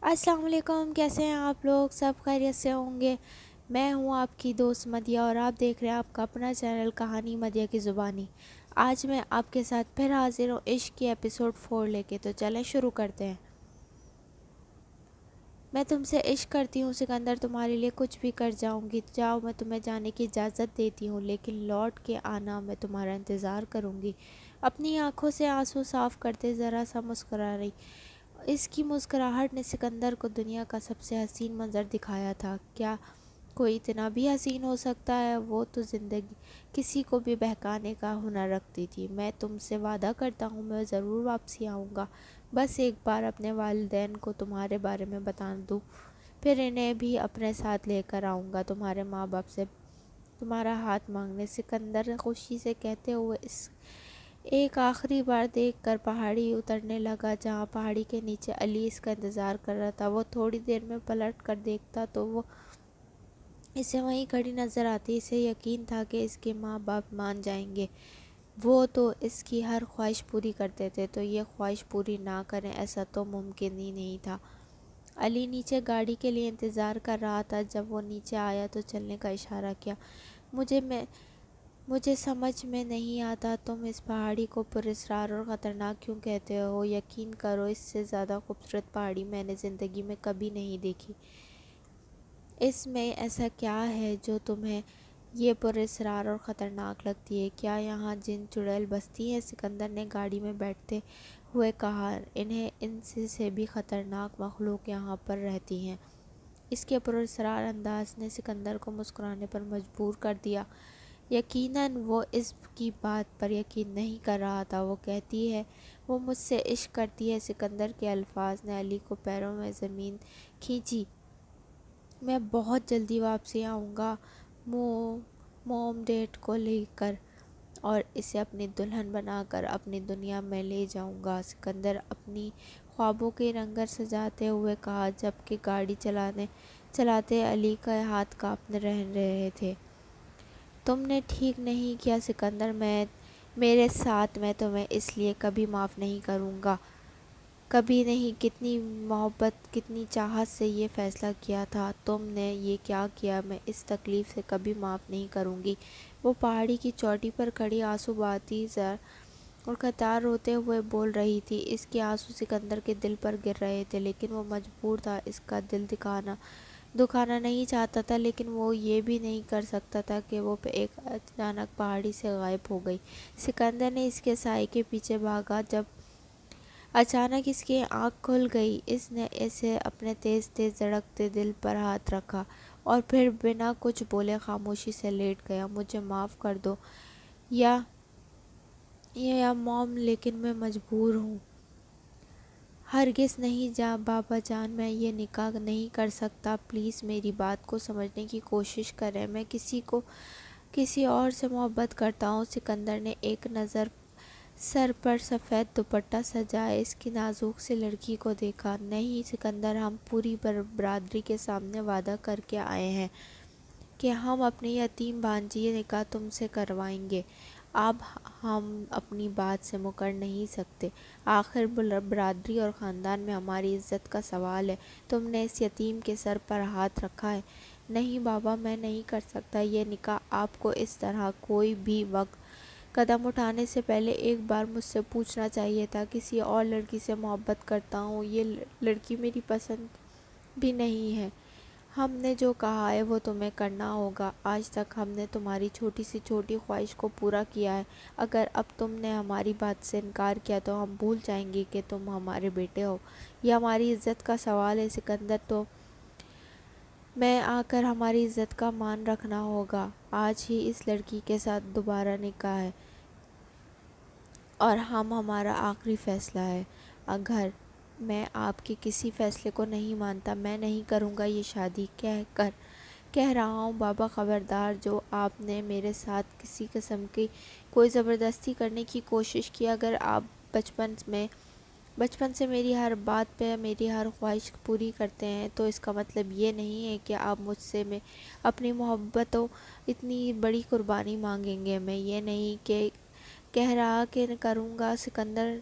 السلام علیکم، کیسے ہیں آپ لوگ؟ سب خیریت سے ہوں گے۔ میں ہوں آپ کی دوست مدیہ اور آپ دیکھ رہے ہیں آپ کا اپنا چینل کہانی مدیہ کی زبانی۔ آج میں آپ کے ساتھ پھر حاضر ہوں عشق کی ایپیسوڈ 4 لے کے، تو چلیں شروع کرتے ہیں۔ میں تم سے عشق کرتی ہوں سکندر، تمہارے لیے کچھ بھی کر جاؤں گی۔ جاؤ، میں تمہیں جانے کی اجازت دیتی ہوں، لیکن لوٹ کے آنا، میں تمہارا انتظار کروں گی۔ اپنی آنکھوں سے آنسو صاف کرتے ذرا سا مسکرا رہی۔ اس کی مسکراہٹ نے سکندر کو دنیا کا سب سے حسین منظر دکھایا تھا۔ کیا کوئی اتنا بھی حسین ہو سکتا ہے؟ وہ تو زندگی کسی کو بھی بہکانے کا ہنر رکھتی تھی۔ میں تم سے وعدہ کرتا ہوں میں ضرور واپسی آؤں گا، بس ایک بار اپنے والدین کو تمہارے بارے میں بتا دوں، پھر انہیں بھی اپنے ساتھ لے کر آؤں گا تمہارے ماں باپ سے تمہارا ہاتھ مانگنے۔ سکندر خوشی سے کہتے ہوئے اس ایک آخری بار دیکھ کر پہاڑی اترنے لگا، جہاں پہاڑی کے نیچے علی اس کا انتظار کر رہا تھا۔ وہ تھوڑی دیر میں پلٹ کر دیکھتا تو وہ اسے وہیں کھڑی نظر آتی۔ اسے یقین تھا کہ اس کے ماں باپ مان جائیں گے، وہ تو اس کی ہر خواہش پوری کرتے تھے، تو یہ خواہش پوری نہ کریں ایسا تو ممکن ہی نہیں تھا۔ علی نیچے گاڑی کے لیے انتظار کر رہا تھا۔ جب وہ نیچے آیا تو چلنے کا اشارہ کیا۔ مجھے سمجھ میں نہیں آتا تم اس پہاڑی کو پراسرار اور خطرناک کیوں کہتے ہو؟ یقین کرو اس سے زیادہ خوبصورت پہاڑی میں نے زندگی میں کبھی نہیں دیکھی۔ اس میں ایسا کیا ہے جو تمہیں یہ پراسرار اور خطرناک لگتی ہے؟ کیا یہاں جن چڑیل بستی ہیں؟ سکندر نے گاڑی میں بیٹھتے ہوئے کہا، انہیں ان سے بھی خطرناک مخلوق یہاں پر رہتی ہیں۔ اس کے پراسرار انداز نے سکندر کو مسکرانے پر مجبور کر دیا۔ یقیناً وہ اس کی بات پر یقین نہیں کر رہا تھا۔ وہ کہتی ہے وہ مجھ سے عشق کرتی ہے۔ سکندر کے الفاظ نے علی کو پیروں میں زمین کھینچی۔ میں بہت جلدی واپسی آؤں گا موم ڈیڈ کو لے کر، اور اسے اپنی دلہن بنا کر اپنی دنیا میں لے جاؤں گا، سکندر اپنی خوابوں کے رنگر سجاتے ہوئے کہا، جبکہ گاڑی چلاتے علی کا ہاتھ کانپ رہے تھے۔ تم نے ٹھیک نہیں کیا سکندر، میرے ساتھ میں تمہیں اس لیے کبھی معاف نہیں کروں گا، کبھی نہیں۔ کتنی محبت، کتنی چاہت سے یہ فیصلہ کیا تھا، تم نے یہ کیا کیا، میں اس تکلیف سے کبھی معاف نہیں کروں گی۔ وہ پہاڑی کی چوٹی پر کھڑی آنسو بہاتی اور قطار روتے ہوئے بول رہی تھی۔ اس کے آنسو سکندر کے دل پر گر رہے تھے، لیکن وہ مجبور تھا، اس کا دل دکھانا نہیں چاہتا تھا، لیکن وہ یہ بھی نہیں کر سکتا تھا کہ وہ ایک اچانک پہاڑی سے غائب ہو گئی۔ سکندر نے اس کے سائے کے پیچھے بھاگا۔ جب اچانک اس کی آنکھ کھل گئی، اس نے اسے اپنے تیز تیز دھڑکتے دل پر ہاتھ رکھا اور پھر بنا کچھ بولے خاموشی سے لیٹ گیا۔ مجھے معاف کر دو یا موم، لیکن میں مجبور ہوں۔ ہرگز نہیں بابا جان، میں یہ نکاح نہیں کر سکتا، پلیز میری بات کو سمجھنے کی کوشش کریں، میں کسی اور سے محبت کرتا ہوں۔ سکندر نے ایک نظر سر پر سفید دوپٹہ سجائے اس کی نازک سی لڑکی کو دیکھا۔ نہیں سکندر، ہم پوری برادری کے سامنے وعدہ کر کے آئے ہیں کہ ہم اپنی یتیم بھانجی نکاح تم سے کروائیں گے۔ اب ہم اپنی بات سے مکر نہیں سکتے، آخر برادری اور خاندان میں ہماری عزت کا سوال ہے۔ تم نے اس یتیم کے سر پر ہاتھ رکھا ہے۔ نہیں بابا، میں نہیں کر سکتا یہ نکاح۔ آپ کو اس طرح کوئی بھی وقت قدم اٹھانے سے پہلے ایک بار مجھ سے پوچھنا چاہیے تھا۔ کسی اور لڑکی سے محبت کرتا ہوں، یہ لڑکی میری پسند بھی نہیں ہے۔ ہم نے جو کہا ہے وہ تمہیں کرنا ہوگا۔ آج تک ہم نے تمہاری چھوٹی سی چھوٹی خواہش کو پورا کیا ہے، اگر اب تم نے ہماری بات سے انکار کیا تو ہم بھول جائیں گے کہ تم ہمارے بیٹے ہو۔ یہ ہماری عزت کا سوال ہے سکندر، تو میں آ کر ہماری عزت کا مان رکھنا ہوگا۔ آج ہی اس لڑکی کے ساتھ دوبارہ نکاح ہے اور ہمارا آخری فیصلہ ہے۔ اگر میں آپ کے کسی فیصلے کو نہیں مانتا، میں نہیں کروں گا یہ شادی، کہہ رہا ہوں بابا خبردار۔ جو آپ نے میرے ساتھ کسی قسم کی کوئی زبردستی کرنے کی کوشش کی، اگر آپ بچپن سے میری ہر بات پہ میری ہر خواہش پوری کرتے ہیں، تو اس کا مطلب یہ نہیں ہے کہ آپ مجھ سے اپنی محبتوں اتنی بڑی قربانی مانگیں گے۔ میں یہ نہیں کہہ رہا کہ کروں گا سکندر،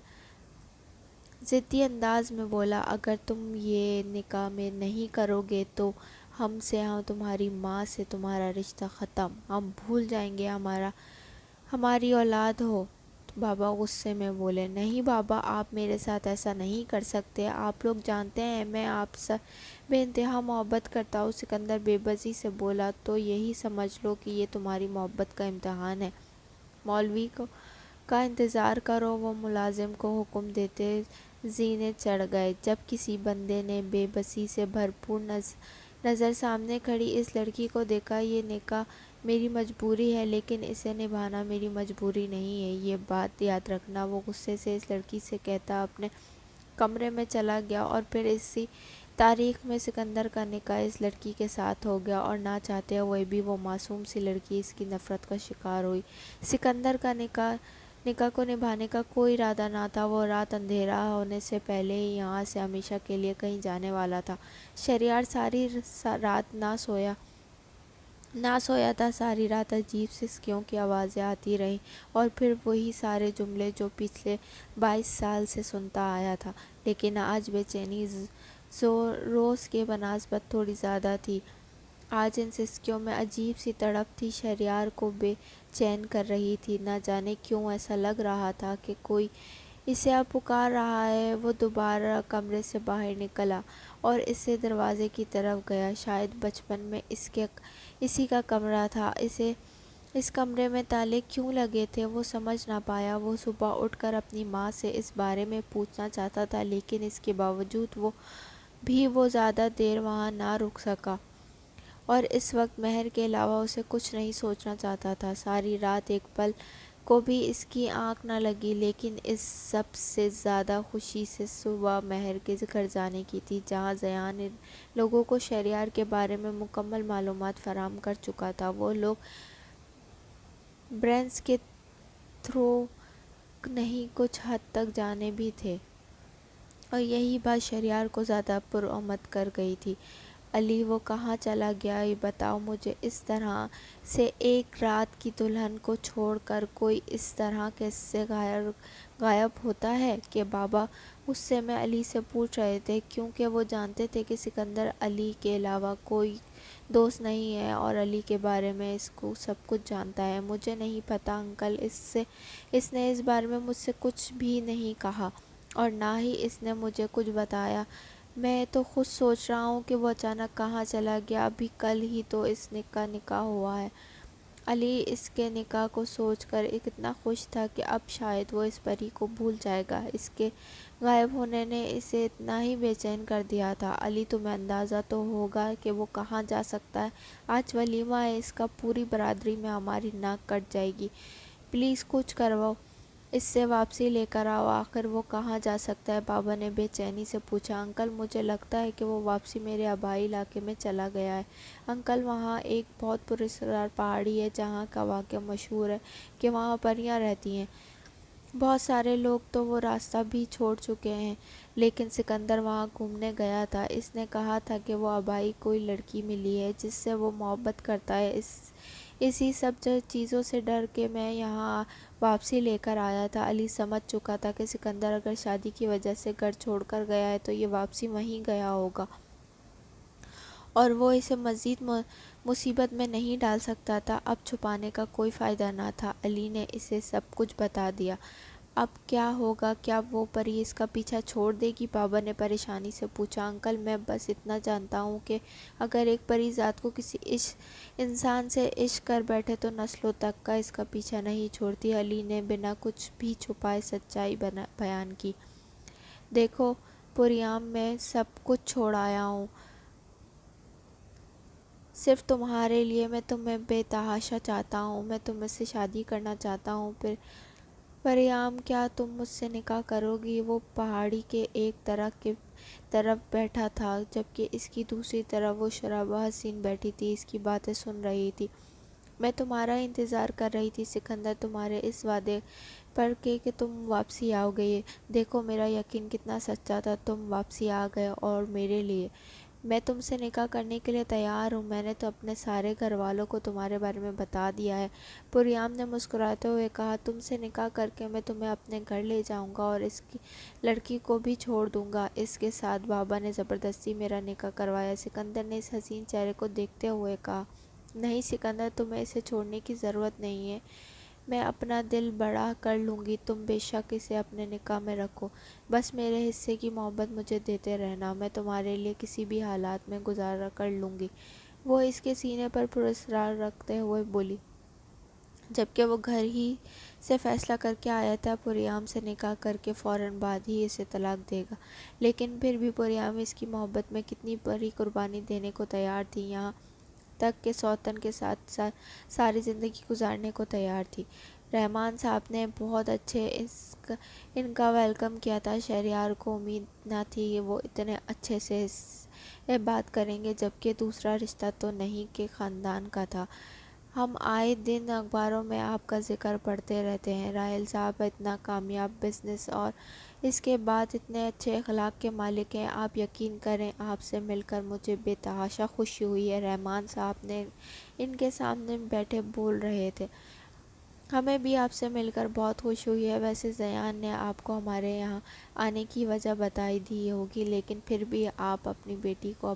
ضدی انداز میں بولا، اگر تم یہ نکاح میں نہیں کرو گے تو ہم سے، ہم تمہاری ماں سے تمہارا رشتہ ختم، ہم بھول جائیں گے ہماری اولاد ہو۔ بابا غصے میں بولے، نہیں بابا، آپ میرے ساتھ ایسا نہیں کر سکتے، آپ لوگ جانتے ہیں میں آپ سے بے انتہا محبت کرتا ہوں۔ سکندر بے بسی سے بولا، تو یہی سمجھ لو کہ یہ تمہاری محبت کا امتحان ہے، مولوی کا انتظار کرو۔ وہ ملازم کو حکم دیتے زینے چڑھ گئے۔ جب کسی بندے نے بے بسی سے بھرپور نظر سامنے کھڑی اس لڑکی کو دیکھا، یہ نکاح میری مجبوری ہے لیکن اسے نبھانا میری مجبوری نہیں ہے، یہ بات یاد رکھنا۔ وہ غصے سے اس لڑکی سے کہتا اپنے کمرے میں چلا گیا، اور پھر اسی تاریخ میں سکندر کا نکاح اس لڑکی کے ساتھ ہو گیا، اور نہ چاہتے ہوئے بھی وہ معصوم سی لڑکی اس کی نفرت کا شکار ہوئی۔ سکندر کا نکاح کو نبھانے کا کوئی ارادہ نہ تھا، وہ رات اندھیرا ہونے سے پہلے ہی یہاں سے ہمیشہ کے لیے کہیں جانے والا تھا۔ شہریار ساری رات نہ سویا تھا، ساری رات عجیب سسکیوں کی آوازیں آتی رہیں، اور پھر وہی سارے جملے جو پچھلے 22 سال سے سنتا آیا تھا، لیکن آج بے چینی روز کے بنسبت تھوڑی زیادہ تھی۔ آج ان سسکیوں میں عجیب سی تڑپ تھی، شہریار کو بے چین کر رہی تھی۔ نہ جانے کیوں ایسا لگ رہا تھا کہ کوئی اسے اب پکار رہا ہے۔ وہ دوبارہ کمرے سے باہر نکلا اور اسے دروازے کی طرف گیا۔ شاید بچپن میں اسی کا کمرہ تھا، اس کمرے میں تالے کیوں لگے تھے وہ سمجھ نہ پایا۔ وہ صبح اٹھ کر اپنی ماں سے اس بارے میں پوچھنا چاہتا تھا، لیکن اس کے باوجود وہ زیادہ دیر وہاں نہ رک سکا، اور اس وقت مہر کے علاوہ اسے کچھ نہیں سوچنا چاہتا تھا۔ ساری رات ایک پل کو بھی اس کی آنکھ نہ لگی، لیکن اس سب سے زیادہ خوشی سے صبح مہر کے گھر جانے کی تھی، جہاں زیان لوگوں کو شہریار کے بارے میں مکمل معلومات فراہم کر چکا تھا۔ وہ لوگ برینز کے تھرو نہیں کچھ حد تک جانے بھی تھے، اور یہی بات شہریار کو زیادہ پرامید کر گئی تھی۔ علی وہ کہاں چلا گیا؟ یہ بتاؤ مجھے، اس طرح سے ایک رات کی دلہن کو چھوڑ کر کوئی اس طرح کیسے غائب ہوتا ہے؟ کہ بابا غصے میں علی سے پوچھ رہے تھے، کیونکہ وہ جانتے تھے کہ سکندر علی کے علاوہ کوئی دوست نہیں ہے، اور علی کے بارے میں اس کو سب کچھ جانتا ہے۔ مجھے نہیں پتا انکل، اس نے اس بارے میں مجھ سے کچھ بھی نہیں کہا، اور نہ ہی اس نے مجھے کچھ بتایا۔ میں تو خود سوچ رہا ہوں کہ وہ اچانک کہاں چلا گیا، ابھی کل ہی تو اس کا نکاح ہوا ہے۔ علی اس کے نکاح کو سوچ کر اتنا خوش تھا کہ اب شاید وہ اس پری کو بھول جائے گا۔ اس کے غائب ہونے نے اسے اتنا ہی بے چین کر دیا تھا۔ علی، تمہیں اندازہ تو ہوگا کہ وہ کہاں جا سکتا ہے؟ آج ولیمہ ہے اس کا، پوری برادری میں ہماری ناک کٹ جائے گی، پلیز کچھ کرو، اس سے واپسی لے کر آؤ۔ آخر وہ کہاں جا سکتا ہے؟ بابا نے بے چینی سے پوچھا۔ انکل، مجھے لگتا ہے کہ وہ واپسی میرے آبائی علاقے میں چلا گیا ہے۔ انکل، وہاں ایک بہت پراسرار پہاڑی ہے جہاں کا واقعہ مشہور ہے کہ وہاں پریاں رہتی ہیں۔ بہت سارے لوگ تو وہ راستہ بھی چھوڑ چکے ہیں، لیکن سکندر وہاں گھومنے گیا تھا۔ اس نے کہا تھا کہ وہ آبائی کوئی لڑکی ملی ہے جس سے وہ محبت کرتا ہے۔ اسی سب چیزوں سے ڈر کے میں یہاں واپسی لے کر آیا تھا۔ علی سمجھ چکا تھا کہ سکندر اگر شادی کی وجہ سے گھر چھوڑ کر گیا ہے تو یہ واپسی وہیں گیا ہوگا، اور وہ اسے مزید مصیبت میں نہیں ڈال سکتا تھا۔ اب چھپانے کا کوئی فائدہ نہ تھا، علی نے اسے سب کچھ بتا دیا۔ اب کیا ہوگا؟ کیا وہ پری اس کا پیچھا چھوڑ دے گی؟ بابا نے پریشانی سے پوچھا۔ انکل، میں بس اتنا جانتا ہوں کہ اگر ایک پری ذات کو کسی انسان سے عشق کر بیٹھے تو نسلوں تک کا اس کا پیچھا نہیں چھوڑتی۔ علی نے بنا کچھ بھی چھپائے سچائی بیان کی۔ دیکھو پریام، میں سب کچھ چھوڑ آیا ہوں صرف تمہارے لیے۔ میں تمہیں بے تحاشا چاہتا ہوں، میں تم سے شادی کرنا چاہتا ہوں۔ پھر پریام، کیا تم مجھ سے نکاح کرو گی؟ وہ پہاڑی کے ایک درخت کی طرف بیٹھا تھا، جبکہ اس کی دوسری طرف وہ شرابہ حسین بیٹھی تھی، اس کی باتیں سن رہی تھی۔ میں تمہارا انتظار کر رہی تھی سکندر، تمہارے اس وعدے پر کہ تم واپسی آؤ گے۔ دیکھو میرا یقین کتنا سچا تھا، تم واپسی آ گئے، اور میرے لیے میں تم سے نکاح کرنے کے لیے تیار ہوں، میں نے تو اپنے سارے گھر والوں کو تمہارے بارے میں بتا دیا ہے۔ پریام نے مسکراتے ہوئے کہا، تم سے نکاح کر کے میں تمہیں اپنے گھر لے جاؤں گا اور اس کی لڑکی کو بھی چھوڑ دوں گا۔ اس کے ساتھ بابا نے زبردستی میرا نکاح کروایا۔ سکندر نے اس حسین چہرے کو دیکھتے ہوئے کہا، نہیں سکندر، تمہیں اسے چھوڑنے کی ضرورت نہیں ہے، میں اپنا دل بڑا کر لوں گی، تم بے شک اسے اپنے نکاح میں رکھو، بس میرے حصے کی محبت مجھے دیتے رہنا، میں تمہارے لیے کسی بھی حالات میں گزارا کر لوں گی۔ وہ اس کے سینے پر پراسرار رکھتے ہوئے بولی، جبکہ وہ گھر ہی سے فیصلہ کر کے آیا تھا پریام سے نکاح کر کے فوراً بعد ہی اسے طلاق دے گا، لیکن پھر بھی پریام اس کی محبت میں کتنی بڑی قربانی دینے کو تیار تھی، یہاں تک کہ سوتن کے ساتھ ساری زندگی گزارنے کو تیار تھی۔ رحمان صاحب نے بہت اچھے ان کا ویلکم کیا تھا۔ شہریار کو امید نہ تھی کہ وہ اتنے اچھے سے بات کریں گے، جبکہ دوسرا رشتہ تو نہیں کے خاندان کا تھا۔ ہم آئے دن اخباروں میں آپ کا ذکر پڑھتے رہتے ہیں، راحیل صاحب اتنا کامیاب بزنس اور اس کے بعد اتنے اچھے اخلاق کے مالک ہیں، آپ یقین کریں آپ سے مل کر مجھے بے تحاشا خوشی ہوئی ہے۔ رحمان صاحب نے ان کے سامنے بیٹھے بول رہے تھے، ہمیں بھی آپ سے مل کر بہت خوشی ہوئی ہے۔ ویسے زیان نے آپ کو ہمارے یہاں آنے کی وجہ بتائی دی ہوگی، لیکن پھر بھی آپ اپنی بیٹی کو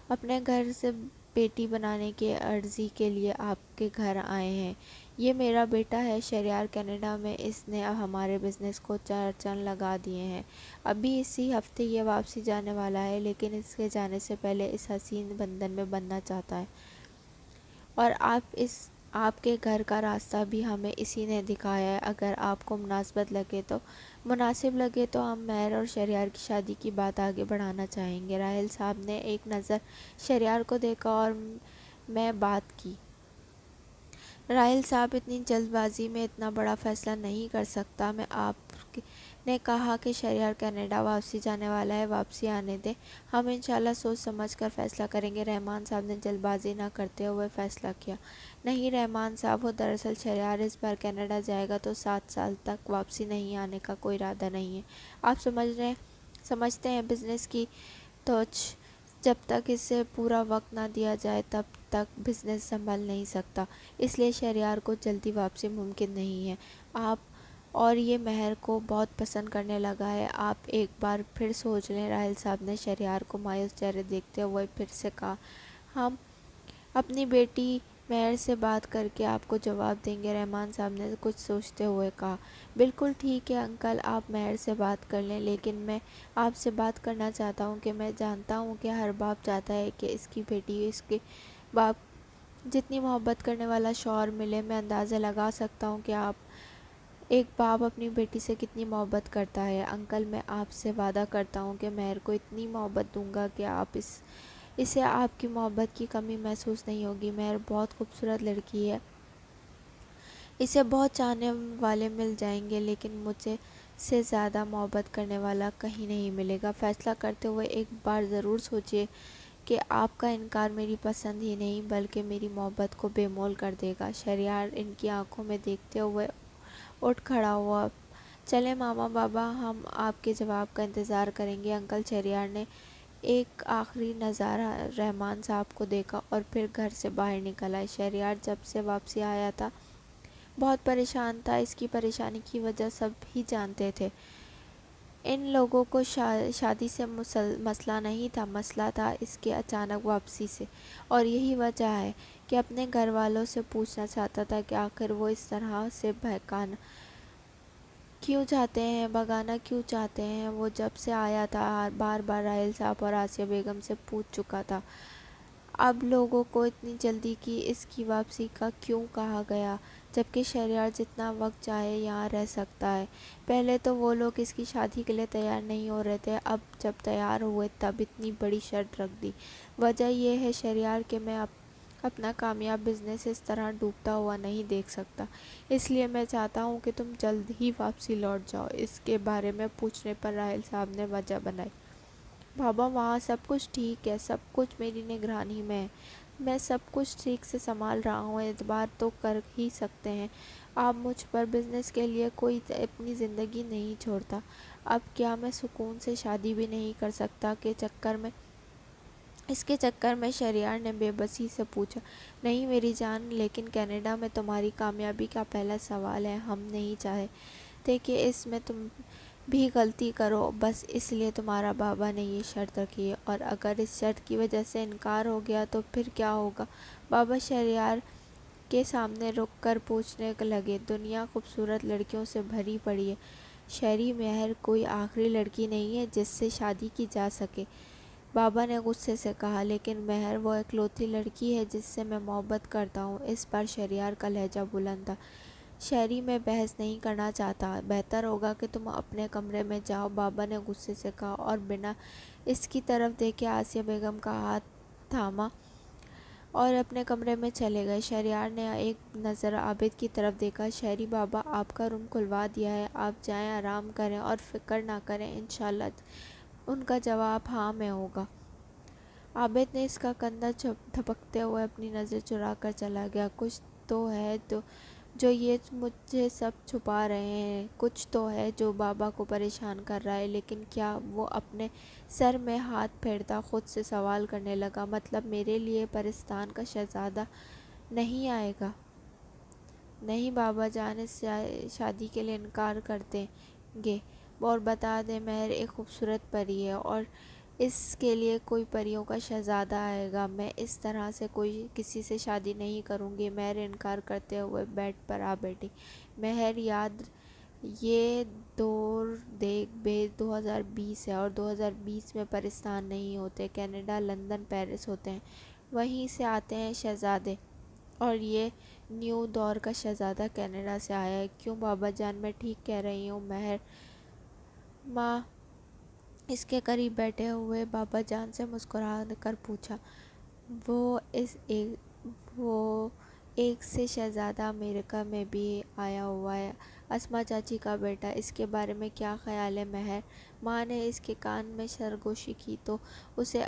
اپنے گھر سے بیٹی بنانے کی عرضی کے لیے آپ کے گھر آئے ہیں۔ یہ میرا بیٹا ہے شہریار کینیڈا میں، اس نے اب ہمارے بزنس کو چار چاند لگا دیے ہیں، ابھی اسی ہفتے یہ واپسی جانے والا ہے، لیکن اس کے جانے سے پہلے اس حسین بندھن میں بندھنا چاہتا ہے، اور آپ کے گھر کا راستہ بھی ہمیں اسی نے دکھایا ہے۔ اگر آپ کو مناسب لگے تو ہم مہر اور شہریار کی شادی کی بات آگے بڑھانا چاہیں گے۔ راحیل صاحب نے ایک نظر شہریار کو دیکھا اور میں بات کی، راحیل صاحب اتنی جلد بازی میں اتنا بڑا فیصلہ نہیں کر سکتا، میں آپ نے کہا کہ شہریار کینیڈا واپسی جانے والا ہے، واپسی آنے دیں، ہم انشاءاللہ سوچ سمجھ کر فیصلہ کریں گے۔ رحمان صاحب نے جلد بازی نہ کرتے ہوئے فیصلہ کیا، نہیں رحمان صاحب، وہ دراصل شہریار اس بار کینیڈا جائے گا تو 7 سال تک واپسی نہیں آنے کا کوئی ارادہ نہیں ہے۔ آپ سمجھتے ہیں بزنس کی توچ جب تک اسے پورا وقت نہ دیا جائے تب تک بزنس سنبھل نہیں سکتا، اس لیے شہریار کو جلدی واپسی ممکن نہیں ہے۔ آپ اور یہ مہر کو بہت پسند کرنے لگا ہے، آپ ایک بار پھر سوچ لیں۔ راحیل صاحب نے شہریار کو مایوس چہرے دیکھتے ہوئے پھر سے کہا، ہم اپنی بیٹی مہر سے بات کر کے آپ کو جواب دیں گے۔ رحمان صاحب نے کچھ سوچتے ہوئے کہا، بالکل ٹھیک ہے انکل، آپ مہر سے بات کر لیں، لیکن میں آپ سے بات کرنا چاہتا ہوں کہ میں جانتا ہوں کہ ہر باپ چاہتا ہے کہ اس کی بیٹی اس کے باپ جتنی محبت کرنے والا شوہر ملے، میں اندازہ لگا سکتا ہوں کہ ایک باپ اپنی بیٹی سے کتنی محبت کرتا ہے۔ انکل، میں آپ سے وعدہ کرتا ہوں کہ مہر کو اتنی محبت دوں گا کہ اسے آپ کی محبت کی کمی محسوس نہیں ہوگی۔ مہر بہت خوبصورت لڑکی ہے، اسے بہت چاہنے والے مل جائیں گے، لیکن مجھ سے زیادہ محبت کرنے والا کہیں نہیں ملے گا۔ فیصلہ کرتے ہوئے ایک بار ضرور سوچیے کہ آپ کا انکار میری پسند ہی نہیں بلکہ میری محبت کو بے مول کر دے گا۔ شہریار ان کی آنکھوں میں دیکھتے ہوئے اٹھ کھڑا ہوا، چلیں ماما بابا، ہم آپ کے جواب کا انتظار کریں گے۔ انکل شہریار نے ایک آخری نظر رحمان صاحب کو دیکھا اور پھر گھر سے باہر نکل آئے۔ شہریار جب سے واپسی آیا تھا بہت پریشان تھا، اس کی پریشانی کی وجہ سب ہی جانتے تھے۔ ان لوگوں کو شادی سے مسئلہ نہیں تھا، مسئلہ تھا اس کے اچانک واپسی سے، اور یہی وجہ ہے کہ اپنے گھر والوں سے پوچھنا چاہتا تھا کہ آخر وہ اس طرح سے بھگانا کیوں چاہتے ہیں۔ وہ جب سے آیا تھا بار بار راحیل صاحب اور آسیہ بیگم سے پوچھ چکا تھا، اب لوگوں کو اتنی جلدی کی اس کی واپسی کا کیوں کہا گیا، جبکہ شہریار جتنا وقت چاہے یہاں رہ سکتا ہے۔ پہلے تو وہ لوگ اس کی شادی کے لیے تیار نہیں ہو رہے تھے، اب جب تیار ہوئے تب اتنی بڑی شرط رکھ دی۔ وجہ یہ ہے شہریار کہ میں اپنا کامیاب بزنس اس طرح ڈوبتا ہوا نہیں دیکھ سکتا، اس لیے میں چاہتا ہوں کہ تم جلد ہی واپسی لوٹ جاؤ۔ اس کے بارے میں پوچھنے پر راحیل صاحب نے وجہ بنائی، بابا وہاں سب کچھ ٹھیک ہے، سب کچھ میری نگرانی میں ہے، میں سب کچھ ٹھیک سے سنبھال رہا ہوں، اعتبار تو کر ہی سکتے ہیں آپ مجھ پر، بزنس کے لیے کوئی اپنی زندگی نہیں چھوڑتا، اب کیا میں سکون سے شادی بھی نہیں کر سکتا کے چکر میں اس کے چکر میں شہریار نے بے بسی سے پوچھا، نہیں میری جان، لیکن کینیڈا میں تمہاری کامیابی کا پہلا سوال ہے۔ ہم نہیں چاہتے کہ اس میں تم بھی غلطی کرو، بس اس لیے تمہارا بابا نے یہ شرط رکھی ہے، اور اگر اس شرط کی وجہ سے انکار ہو گیا تو پھر کیا ہوگا؟ بابا شہریار کے سامنے رک کر پوچھنے لگے، دنیا خوبصورت لڑکیوں سے بھری پڑی ہے، شہری مہر کوئی آخری لڑکی نہیں ہے جس سے شادی کی جا سکے؟ بابا نے غصے سے کہا، لیکن مہر وہ اکلوتی لڑکی ہے جس سے میں محبت کرتا ہوں۔ اس پر شہریار کا لہجہ بلند تھا۔ شہری میں بحث نہیں کرنا چاہتا، بہتر ہوگا کہ تم اپنے کمرے میں جاؤ، بابا نے غصے سے کہا، اور بنا اس کی طرف دیکھے آسیہ بیگم کا ہاتھ تھاما اور اپنے کمرے میں چلے گئے۔ شہریار نے ایک نظر عابد کی طرف دیکھا، شہری بابا آپ کا روم کھلوا دیا ہے، آپ جائیں آرام کریں اور فکر نہ کریں، انشاءاللہ ان کا جواب ہاں میں ہوگا۔ عابد نے اس کا کندھا تھپکتے ہوئے اپنی نظر چرا کر چلا گیا، کچھ تو ہے جو یہ مجھے سب چھپا رہے ہیں، کچھ تو ہے جو بابا کو پریشان کر رہا ہے، لیکن کیا؟ وہ اپنے سر میں ہاتھ پھیرتا خود سے سوال کرنے لگا، مطلب میرے لیے پرستان کا شہزادہ نہیں آئے گا؟ نہیں بابا جان اس شادی کے لیے انکار کر دیں گے، اور بتا دیں مہر ایک خوبصورت پری ہے اور اس کے لیے کوئی پریوں کا شہزادہ آئے گا، میں اس طرح سے کسی سے شادی نہیں کروں گی۔ مہر انکار کرتے ہوئے بیڈ پر آ بیٹھی۔ مہر یہ دور دیکھ بے 2020 ہے، اور 2020 میں پرستان نہیں ہوتے، کینیڈا، لندن، پیرس ہوتے ہیں، وہیں سے آتے ہیں شہزادے، اور یہ نیو دور کا شہزادہ کینیڈا سے آیا ہے۔ کیوں بابا جان، میں ٹھیک کہہ رہی ہوں؟ مہر ماں اس کے قریب بیٹھے ہوئے بابا جان سے مسکرا کر پوچھا، وہ ایک سے شہزادہ امریکہ میں بھی آیا ہوا ہے، اسما چاچی کا بیٹا، اس کے بارے میں کیا خیال ہے مہر؟ ماں نے اس کے کان میں سرگوشی کی تو اسے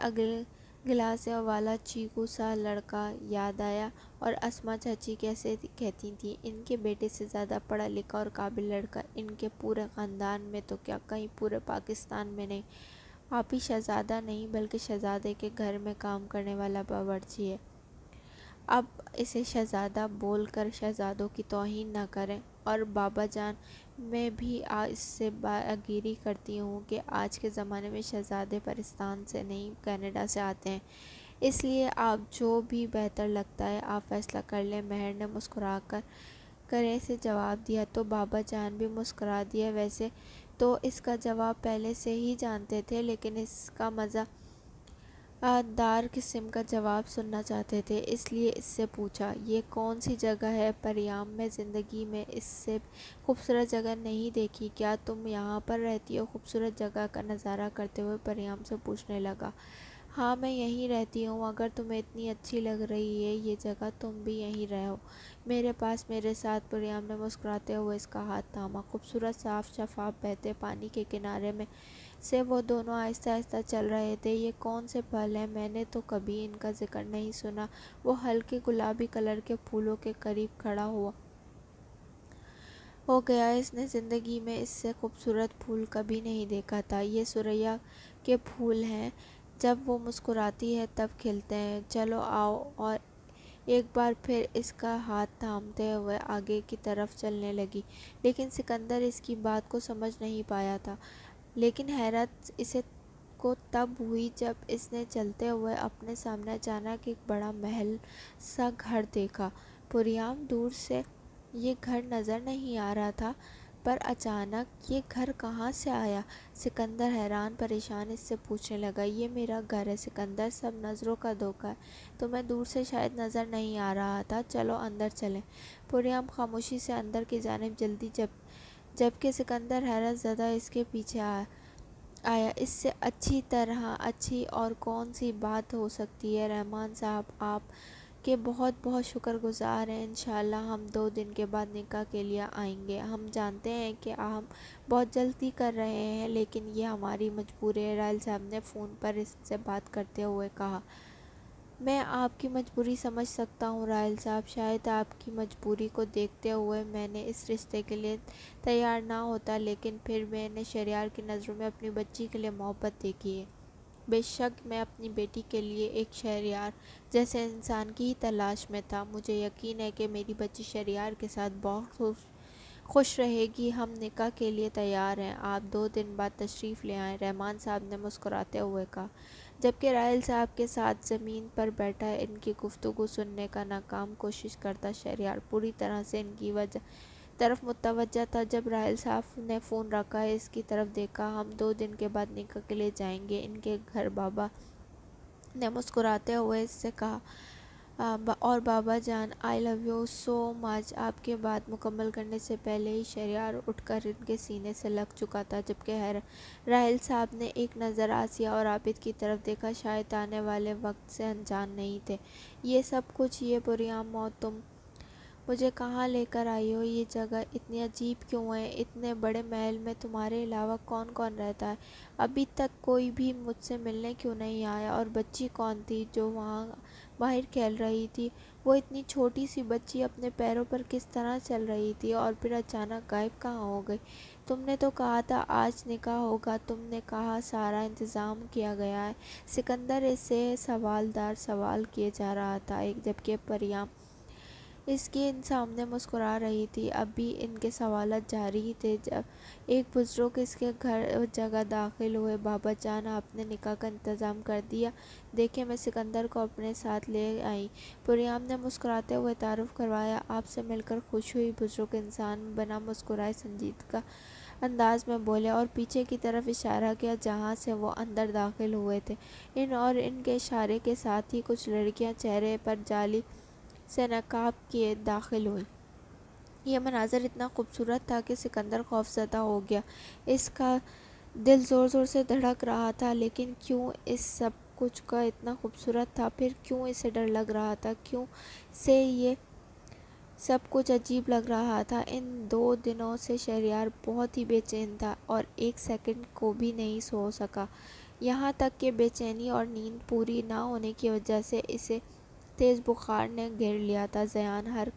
گلاسے والا چیکو سا لڑکا یاد آیا، اور اسما چاچی کیسے کہتی تھیں، ان کے بیٹے سے زیادہ پڑھا لکھا اور قابل لڑکا ان کے پورے خاندان میں تو کیا کہیں پورے پاکستان میں نہیں، آپ ہی شہزادہ نہیں بلکہ شہزادے کے گھر میں کام کرنے والا باورچی ہے۔ اب اسے شہزادہ بول کر شہزادوں کی توہین نہ کریں، اور بابا جان میں بھی اس سے باگیری کرتی ہوں کہ آج کے زمانے میں شہزادے پرستان سے نہیں کینیڈا سے آتے ہیں، اس لیے آپ جو بھی بہتر لگتا ہے آپ فیصلہ کر لیں۔ مہر نے مسکرا کر کرے سے جواب دیا تو بابا جان بھی مسکرا دیا، ویسے تو اس کا جواب پہلے سے ہی جانتے تھے، لیکن اس کا مزہ دار قسم کا جواب سننا چاہتے تھے، اس لیے اس سے پوچھا، یہ کون سی جگہ ہے پریام؟ میں زندگی میں اس سے خوبصورت جگہ نہیں دیکھی، کیا تم یہاں پر رہتی ہو؟ خوبصورت جگہ کا نظارہ کرتے ہوئے پریام سے پوچھنے لگا۔ ہاں میں یہیں رہتی ہوں، اگر تمہیں اتنی اچھی لگ رہی ہے یہ جگہ تم بھی یہیں رہو میرے پاس، میرے ساتھ۔ پریام نے مسکراتے ہوئے اس کا ہاتھ تھاما۔ خوبصورت صاف شفاف بہتے پانی کے کنارے میں سے وہ دونوں آہستہ آہستہ چل رہے تھے۔ یہ کون سے پھل ہیں؟ میں نے تو کبھی ان کا ذکر نہیں سنا۔ وہ ہلکے گلابی کلر کے پھولوں کے قریب کھڑا ہو گیا، اس نے زندگی میں اس سے خوبصورت پھول کبھی نہیں دیکھا تھا۔ یہ سریا کے پھول ہیں، جب وہ مسکراتی ہے تب کھلتے ہیں، چلو آؤ، اور ایک بار پھر اس کا ہاتھ تھامتے ہوئے آگے کی طرف چلنے لگی، لیکن سکندر اس کی بات کو سمجھ نہیں پایا تھا، لیکن حیرت اسے کو تب ہوئی جب اس نے چلتے ہوئے اپنے سامنے اچانک ایک بڑا محل سا گھر دیکھا۔ پریام دور سے یہ گھر نظر نہیں آ رہا تھا، پر اچانک یہ گھر کہاں سے آیا؟ سکندر حیران پریشان اس سے پوچھنے لگا، یہ میرا گھر ہے سکندر، سب نظروں کا دھوکہ ہے، تمہیں دور سے شاید نظر نہیں آ رہا تھا، چلو اندر چلیں۔ پریام خاموشی سے اندر کی جانب جلدی جبکہ سکندر حیرت زدہ اس کے پیچھے آیا۔ اس سے اچھی اور کون سی بات ہو سکتی ہے رحمان صاحب، آپ کے بہت بہت شکر گزار ہیں، انشاءاللہ ہم 2 دن کے بعد نکاح کے لیے آئیں گے، ہم جانتے ہیں کہ ہم بہت جلدی کر رہے ہیں لیکن یہ ہماری مجبوری ہے، رائل صاحب نے فون پر اس سے بات کرتے ہوئے کہا۔ میں آپ کی مجبوری سمجھ سکتا ہوں رائل صاحب، شاید آپ کی مجبوری کو دیکھتے ہوئے میں نے اس رشتے کے لیے تیار نہ ہوتا، لیکن پھر میں نے شہریار کی نظروں میں اپنی بچی کے لیے محبت دیکھی ہے۔ بے شک میں اپنی بیٹی کے لیے ایک شہریار جیسے انسان کی ہی تلاش میں تھا۔ مجھے یقین ہے کہ میری بچی شہریار کے ساتھ بہت خوش رہے گی۔ ہم نکاح کے لیے تیار ہیں، آپ 2 دن بعد تشریف لے آئیں، رحمان صاحب نے مسکراتے ہوئے کہا، جبکہ راحیل صاحب کے ساتھ زمین پر بیٹھا ان کی گفتگو سننے کا ناکام کوشش کرتا شہریار پوری طرح سے ان کی طرف متوجہ تھا۔ جب راحیل صاحب نے فون رکھا، اس کی طرف دیکھا، ہم 2 دن کے بعد نکاح کے لیے جائیں گے ان کے گھر۔ بابا نے مسکراتے ہوئے اس سے کہا، اور بابا جان، آئی لو یو سو مچ۔ آپ کی بات مکمل کرنے سے پہلے ہی شہریار اٹھ کر ان کے سینے سے لگ چکا تھا، جبکہ راحیل صاحب نے ایک نظر آسیہ اور عابد کی طرف دیکھا، شاید آنے والے وقت سے انجان نہیں تھے۔ یہ سب کچھ، یہ بریاں موت، تم مجھے کہاں لے کر آئی ہو؟ یہ جگہ اتنی عجیب کیوں ہے؟ اتنے بڑے محل میں تمہارے علاوہ کون کون رہتا ہے؟ ابھی تک کوئی بھی مجھ سے ملنے کیوں نہیں آیا؟ اور بچی کون تھی جو وہاں باہر کھیل رہی تھی؟ وہ اتنی چھوٹی سی بچی اپنے پیروں پر کس طرح چل رہی تھی اور پھر اچانک غائب کہاں ہو گئی؟ تم نے تو کہا تھا آج نکاح ہوگا، تم نے کہا سارا انتظام کیا گیا ہے؟ سکندر اس سے سوال در سوال کیے جا رہا تھا، جبکہ پریام اس کے سامنے مسکرا رہی تھی۔ اب بھی ان کے سوالات جاری ہی تھے جب ایک بزرگ اس کے گھر جگہ داخل ہوئے۔ بابا جان، آپ نے نکاح کا انتظام کر دیا؟ دیکھیں، میں سکندر کو اپنے ساتھ لے آئی، پریام نے مسکراتے ہوئے تعارف کروایا۔ آپ سے مل کر خوش ہوئی، بزرگ انسان بنا مسکرائے سنجیدہ انداز میں بولے اور پیچھے کی طرف اشارہ کیا جہاں سے وہ اندر داخل ہوئے تھے۔ ان کے اشارے کے ساتھ ہی کچھ لڑکیاں چہرے پر جالی سے نقاب کیے داخل ہوئیں۔ یہ مناظر اتنا خوبصورت تھا کہ سکندر خوفزدہ ہو گیا۔ اس کا دل زور زور سے دھڑک رہا تھا، لیکن کیوں اس سب کچھ کا اتنا خوبصورت تھا؟ پھر کیوں اسے ڈر لگ رہا تھا؟ کیوں سے یہ سب کچھ عجیب لگ رہا تھا؟ ان 2 دنوں سے شہریار بہت ہی بے چین تھا اور ایک سیکنڈ کو بھی نہیں سو سکا، یہاں تک کہ بے چینی اور نیند پوری نہ ہونے کی وجہ سے اسے تیز بخار نے گھیر لیا تھا۔ ذہان ہر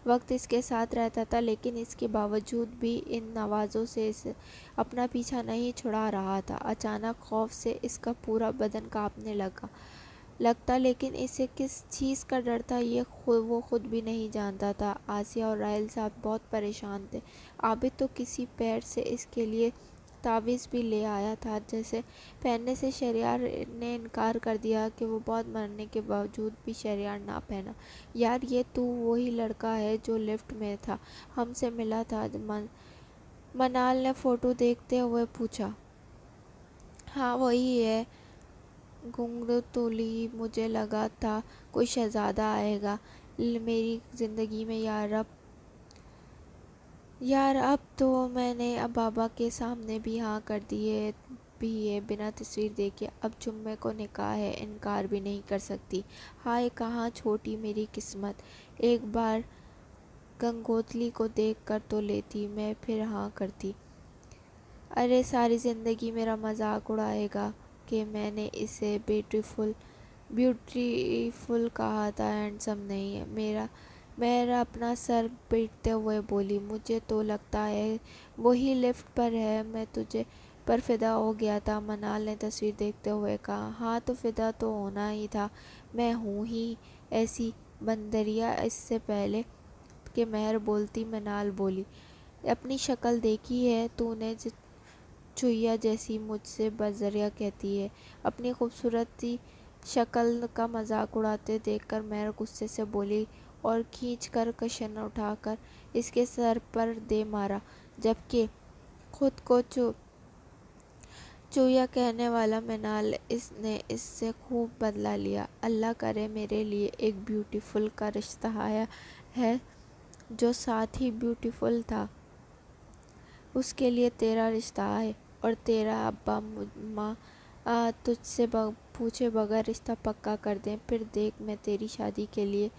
وقت اس کے ساتھ رہتا تھا، لیکن اس کے باوجود بھی ان آوازوں سے اسے اپنا پیچھا نہیں چھڑا رہا تھا۔ اچانک خوف سے اس کا پورا بدن کانپنے لگتا، لیکن اسے کس چیز کا ڈر تھا یہ وہ خود بھی نہیں جانتا تھا۔ آسیہ اور راحیل صاحب بہت پریشان تھے۔ عابد تو کسی پیر سے اس کے لیے تعویذ بھی لے آیا تھا جسے پہننے سے شہریار نے انکار کر دیا کہ وہ بہت مرنے کے باوجود بھی شہریار نہ پہنا۔ یار، یہ تو وہی لڑکا ہے جو لفٹ میں تھا، ہم سے ملا تھا؟ منال نے فوٹو دیکھتے ہوئے پوچھا۔ ہاں وہی ہے، گھنگرو تولی، مجھے لگا تھا کوئی شہزادہ آئے گا میری زندگی میں۔ یار اب تو میں نے بابا کے سامنے بھی ہاں کر دی ہے بنا تصویر دیکھے، اب جمعے کو نکاح ہے، انکار بھی نہیں کر سکتی۔ ہائے کہاں چھوٹی میری قسمت، ایک بار گنگوتری کو دیکھ کر تو لیتی میں، پھر ہاں کرتی۔ ارے ساری زندگی میرا مذاق اڑائے گا کہ میں نے اسے بیوٹیفل کہا تھا، ہینڈسم نہیں۔ مہر اپنا سر پیٹتے ہوئے بولی، مجھے تو لگتا ہے وہی لفٹ پر ہے، میں تجھ پر فدا ہو گیا تھا۔ منال نے تصویر دیکھتے ہوئے کہا، ہاں تو فدا تو ہونا ہی تھا، میں ہوں ہی ایسی بندریا۔ اس سے پہلے کہ مہر بولتی منال بولی، اپنی شکل دیکھی ہے تو نے؟ چوہیا جیسی مجھ سے بذریعہ کہتی ہے۔ اپنی خوبصورتی شکل کا مذاق اڑاتے دیکھ کر مہر غصے سے بولی اور کھینچ کر کشن اٹھا کر اس کے سر پر دے مارا، جبکہ خود کو چوہیا کہنے والا منال نے اس سے خوب بدلہ لیا۔ اللہ کرے میرے لیے ایک بیوٹیفل کا رشتہ آیا ہے جو ساتھ ہی بیوٹیفل تھا، اس کے لیے تیرا رشتہ آئے اور تیرا ابا ماں تجھ سے پوچھے بغیر رشتہ پکا کر دیں، پھر دیکھ میں تیری شادی کے لیے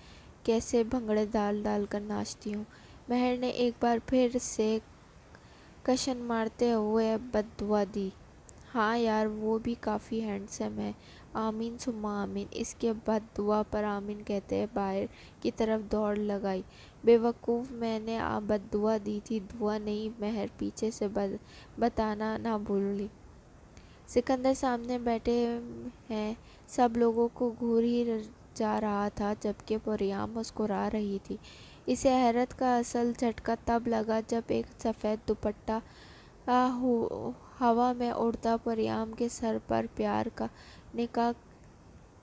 کیسے بھنگڑے ڈال ڈال کر ناچتی ہوں۔ مہر نے ایک بار پھر سے کشن مارتے ہوئے بد دعا دی، ہاں یار وہ بھی کافی ہینڈسم ہے، آمین ثم آمین۔ اس کے بد دعا پر آمین کہتے باہر کی طرف دوڑ لگائی۔ بے وقوف، میں نے بد دعا دی تھی، دعا نہیں۔ مہر پیچھے سے بتانا نہ بھولی۔ سکندر سامنے بیٹھے ہیں سب لوگوں کو گھور ہی جا رہا تھا، جبکہ پریام مسکرا رہی تھی۔ اسے حیرت کا اصل جھٹکا تب لگا جب ایک سفید دوپٹہ ہوا میں اڑتا پریام کے سر پر پیار کا نکاح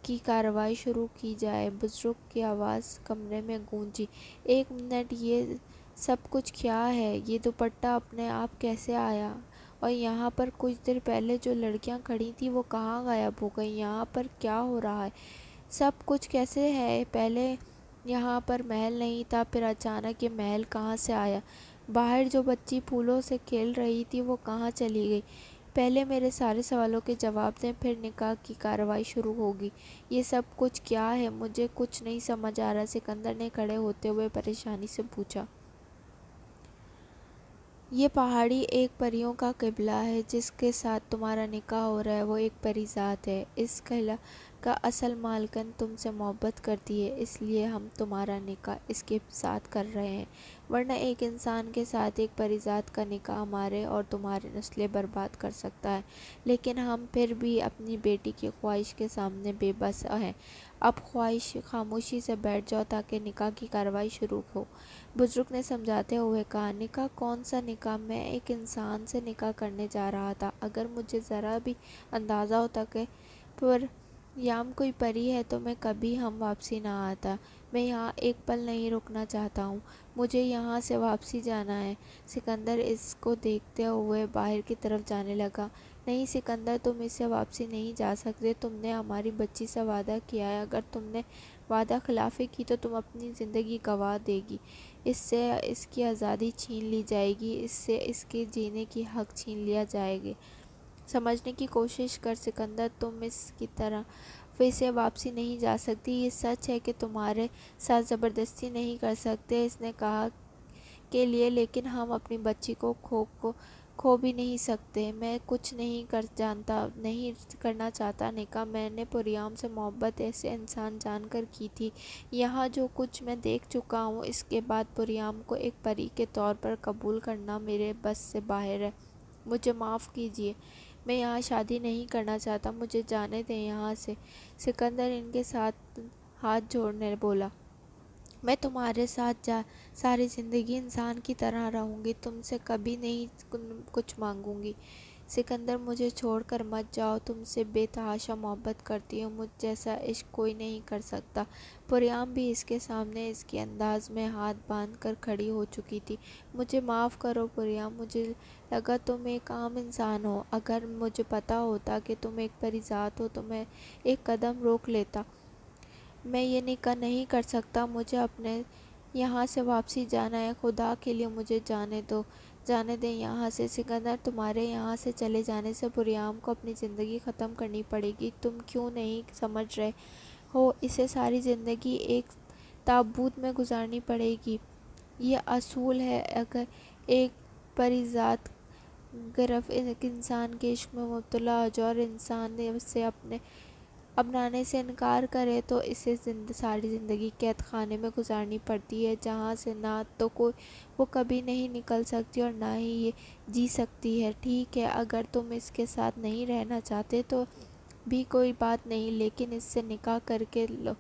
کی کارروائی شروع کی جائے۔ بزرگ کی آواز کمرے میں گونجی، ایک منٹ، یہ سب کچھ کیا ہے؟ یہ دوپٹہ اپنے آپ کیسے آیا؟ اور یہاں پر کچھ دیر پہلے جو لڑکیاں کھڑی تھیں وہ کہاں غائب ہو گئیں؟ یہاں پر کیا ہو رہا ہے؟ سب کچھ کیسے ہے؟ پہلے یہاں پر محل نہیں تھا، پھر اچانک یہ محل کہاں سے آیا؟ باہر جو بچی پھولوں سے کھیل رہی تھی وہ کہاں چلی گئی؟ پہلے میرے سارے سوالوں کے جواب دیں، پھر نکاح کی کارروائی شروع ہوگی۔ یہ سب کچھ کیا ہے؟ مجھے کچھ نہیں سمجھ آ رہا، سکندر نے کھڑے ہوتے ہوئے پریشانی سے پوچھا۔ یہ پہاڑی ایک پریوں کا قبلہ ہے، جس کے ساتھ تمہارا نکاح ہو رہا ہے وہ ایک پری ذات ہے۔ اس قلعہ کا اصل مالکن تم سے محبت کرتی ہے، اس لیے ہم تمہارا نکاح اس کے ساتھ کر رہے ہیں، ورنہ ایک انسان کے ساتھ ایک پری ذات کا نکاح ہمارے اور تمہاری نسلیں برباد کر سکتا ہے۔ لیکن ہم پھر بھی اپنی بیٹی کی خواہش کے سامنے بے بس ہیں۔ اب خاموشی سے بیٹھ جاؤ تاکہ نکاح کی کارروائی شروع ہو۔ بزرگ نے سمجھاتے ہوئے کہا، نکاح؟ کون سا نکاح؟ میں ایک انسان سے نکاح کرنے جا رہا تھا۔ اگر مجھے ذرا بھی اندازہ ہوتا کہ پریام کوئی پری ہے تو میں کبھی ہم واپسی نہ آتا۔ میں یہاں ایک پل نہیں رکنا چاہتا ہوں، مجھے یہاں سے واپسی جانا ہے۔ سکندر اس کو دیکھتے ہوئے باہر کی طرف جانے لگا۔ نہیں سکندر، تم اس سے واپسی نہیں جا سکتے، تم نے ہماری بچی سے وعدہ کیا ہے، اگر تم نے وعدہ خلافی کی تو تم اپنی زندگی گنوا دے گی، اس سے اس کی آزادی چھین لی جائے گی، اس سے اس کے جینے کی حق چھین لیا جائے گا۔ سمجھنے کی کوشش کر سکندر، تم اس کی طرف سے واپسی نہیں جا سکتی۔ یہ سچ ہے کہ تمہارے ساتھ زبردستی نہیں کر سکتے، اس نے کہا کے لیے، لیکن ہم اپنی بچی کو کھو بھی نہیں سکتے۔ میں کچھ نہیں کرنا چاہتا نکاح، میں نے پریام سے محبت ایسے انسان جان کر کی تھی۔ یہاں جو کچھ میں دیکھ چکا ہوں، اس کے بعد پریام کو ایک پری کے طور پر قبول کرنا میرے بس سے باہر ہے۔ مجھے معاف کیجیے، میں یہاں شادی نہیں کرنا چاہتا، مجھے جانے دیں یہاں سے۔ سکندر ان کے ساتھ ہاتھ جوڑنے بولا، میں تمہارے ساتھ ساری زندگی انسان کی طرح رہوں گی، تم سے کبھی نہیں کچھ مانگوں گی۔ سکندر، مجھے چھوڑ کر مت جاؤ، تم سے بے تحاشا محبت کرتی ہوں، مجھ جیسا عشق کوئی نہیں کر سکتا۔ پریام بھی اس کے سامنے اس کے انداز میں ہاتھ باندھ کر کھڑی ہو چکی تھی۔ مجھے معاف کرو پریام، مجھے لگا تم ایک عام انسان ہو، اگر مجھے پتا ہوتا کہ تم ایک پری ذات ہو تو میں ایک قدم روک لیتا۔ میں یہ نکاح نہیں کر سکتا، مجھے اپنے یہاں سے واپسی جانا ہے، خدا کے لیے مجھے جانے دیں یہاں سے۔ سکندر، تمہارے یہاں سے چلے جانے سے پریام کو اپنی زندگی ختم کرنی پڑے گی، تم کیوں نہیں سمجھ رہے ہو؟ اسے ساری زندگی ایک تابوت میں گزارنی پڑے گی، یہ اصول ہے۔ اگر ایک پری ذات گرفت ایک انسان کے عشق میں مبتلا ہو جائے اور انسان اسے اپنانے سے انکار کرے تو اسے ساری زندگی قید خانے میں گزارنی پڑتی ہے، جہاں سے نہ تو وہ کبھی نہیں نکل سکتی اور نہ ہی یہ جی سکتی ہے۔ ٹھیک ہے، اگر تم اس کے ساتھ نہیں رہنا چاہتے تو بھی کوئی بات نہیں، لیکن اس سے نکاح کر کے لو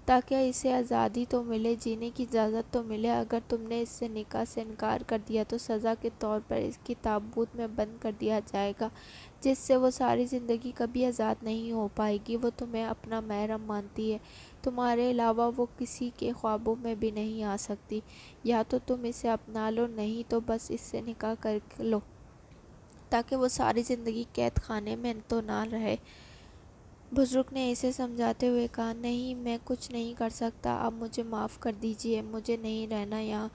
تاکہ اسے آزادی تو ملے، جینے کی اجازت تو ملے۔ اگر تم نے اس سے نکاح سے انکار کر دیا تو سزا کے طور پر اس کی تابوت میں بند کر دیا جائے گا، جس سے وہ ساری زندگی کبھی آزاد نہیں ہو پائے گی۔ وہ تمہیں اپنا محرم مانتی ہے، تمہارے علاوہ وہ کسی کے خوابوں میں بھی نہیں آ سکتی۔ یا تو تم اسے اپنا لو، نہیں تو بس اس سے نکاح کر لو تاکہ وہ ساری زندگی قید خانے میں تو نہ رہے۔ بزرگ نے اسے سمجھاتے ہوئے کہا، نہیں، میں کچھ نہیں کر سکتا، اب مجھے معاف کر دیجیے، مجھے نہیں رہنا یہاں۔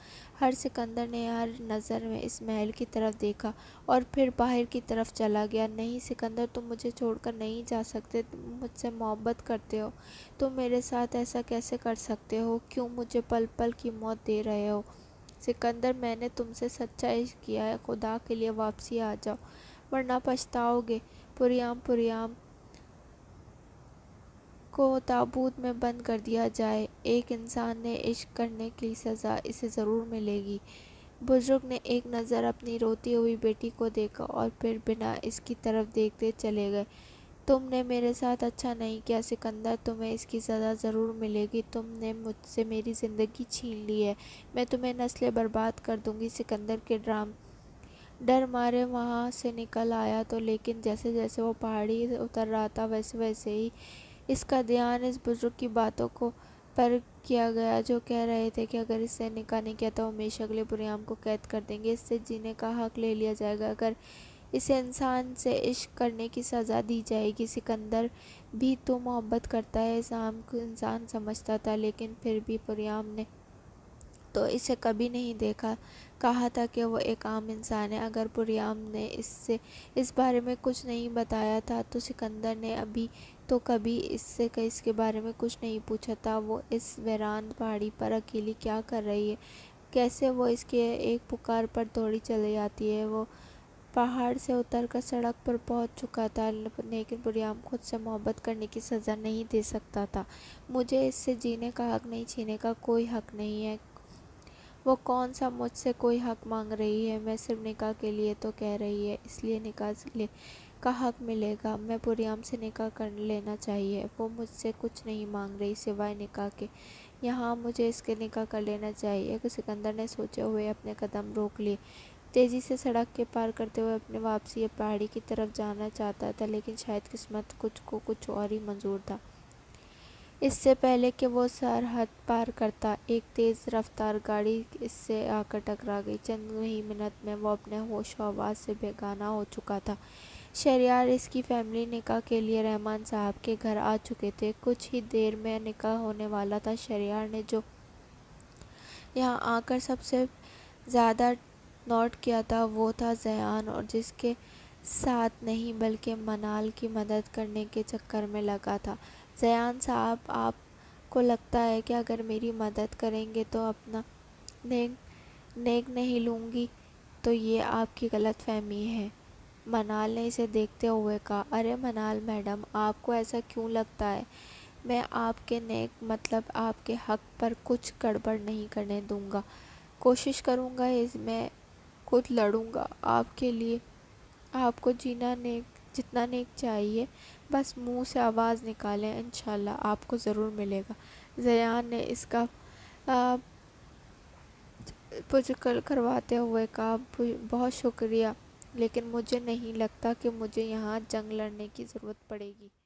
سکندر نے ہر نظر میں اس محل کی طرف دیکھا اور پھر باہر کی طرف چلا گیا۔ نہیں سکندر، تم مجھے چھوڑ کر نہیں جا سکتے، تم مجھ سے محبت کرتے ہو، تم میرے ساتھ ایسا کیسے کر سکتے ہو؟ کیوں مجھے پل پل کی موت دے رہے ہو؟ سکندر، میں نے تم سے سچا عشق کیا ہے، خدا کے لیے واپسی آ جاؤ ورنہ پچھتاؤ گے۔ پریام کو تابوت میں بند کر دیا جائے، ایک انسان نے عشق کرنے کی سزا اسے ضرور ملے گی۔ بزرگ نے ایک نظر اپنی روتی ہوئی بیٹی کو دیکھا اور پھر بنا اس کی طرف دیکھتے چلے گئے۔ تم نے میرے ساتھ اچھا نہیں کیا سکندر، تمہیں اس کی سزا ضرور ملے گی۔ تم نے مجھ سے میری زندگی چھین لی ہے، میں تمہیں نسلیں برباد کر دوں گی۔ سکندر کے ڈر مارے وہاں سے نکل آیا تو لیکن جیسے جیسے وہ پہاڑی اتر رہا تھا ویسے ویسے ہی اس کا دھیان اس بزرگ کی باتوں پر کیا گیا، جو کہہ رہے تھے کہ اگر اس سے نکاح نہیں کیا تو ہمیشہ کے لیے پریام کو قید کر دیں گے، اس سے جینے کا حق لے لیا جائے گا، اگر اسے انسان سے عشق کرنے کی سزا دی جائے گی۔ سکندر بھی تو محبت کرتا ہے، اسام کو انسان سمجھتا تھا، لیکن پھر بھی پریام نے تو اسے کبھی نہیں دیکھا، کہا تھا کہ وہ ایک عام انسان ہے۔ اگر پریام نے اس بارے میں کچھ نہیں بتایا تھا تو سکندر نے ابھی تو کبھی اس سے اس کے بارے میں کچھ نہیں پوچھا تھا۔ وہ اس ویران پہاڑی پر اکیلی کیا کر رہی ہے، کیسے وہ اس کے ایک پکار پر دوڑی چلی آتی ہے۔ وہ پہاڑ سے اتر کر سڑک پر پہنچ چکا تھا، لیکن پریام خود سے محبت کرنے کی سزا نہیں دے سکتا تھا۔ مجھے اس سے جینے کا حق نہیں چھینے کا کوئی حق نہیں ہے۔ وہ کون سا مجھ سے کوئی حق مانگ رہی ہے، میں صرف نکاح کے لیے تو کہہ رہی ہے، اس لیے نکاح کا حق ملے گا۔ میں پریام سے نکاح کر لینا چاہیے، وہ مجھ سے کچھ نہیں مانگ رہی سوائے نکاح کے، یہاں مجھے اس کے نکاح کر لینا چاہیے۔ سکندر نے سوچے ہوئے اپنے قدم روک لیے، تیزی سے سڑک کے پار کرتے ہوئے اپنے واپسی پہاڑی کی طرف جانا چاہتا تھا، لیکن شاید قسمت کو کچھ اور ہی منظور تھا۔ اس سے پہلے کہ وہ سرحد پار کرتا، ایک تیز رفتار گاڑی اس سے آ کر ٹکرا گئی۔ چند ہی منٹ میں وہ اپنے ہوش و حواس سے بیگانہ ہو چکا تھا۔ شہریار اس کی فیملی نکاح کے لیے رحمان صاحب کے گھر آ چکے تھے، کچھ ہی دیر میں نکاح ہونے والا تھا۔ شہریار نے جو یہاں آ کر سب سے زیادہ نوٹ کیا تھا وہ تھا زیان، اور جس کے ساتھ نہیں بلکہ منال کی مدد کرنے کے چکر میں لگا تھا۔ زیان صاحب، آپ کو لگتا ہے کہ اگر میری مدد کریں گے تو اپنا نیک نہیں لوں گی، تو یہ آپ کی غلط فہمی ہے، منال نے اسے دیکھتے ہوئے کہا۔ ارے منال میڈم، آپ کو ایسا کیوں لگتا ہے؟ میں آپ کے نیک مطلب آپ کے حق پر کچھ گڑبڑ نہیں کرنے دوں گا، کوشش کروں گا، میں خود لڑوں گا آپ کے لیے، آپ کو جتنا نیک چاہیے، بس منہ سے آواز نکالیں، انشاءاللہ آپ کو ضرور ملے گا۔ زیان نے اس کا پچکل کرواتے ہوئے کہا، بہت شکریہ، لیکن مجھے نہیں لگتا کہ مجھے یہاں جنگ لڑنے کی ضرورت پڑے گی۔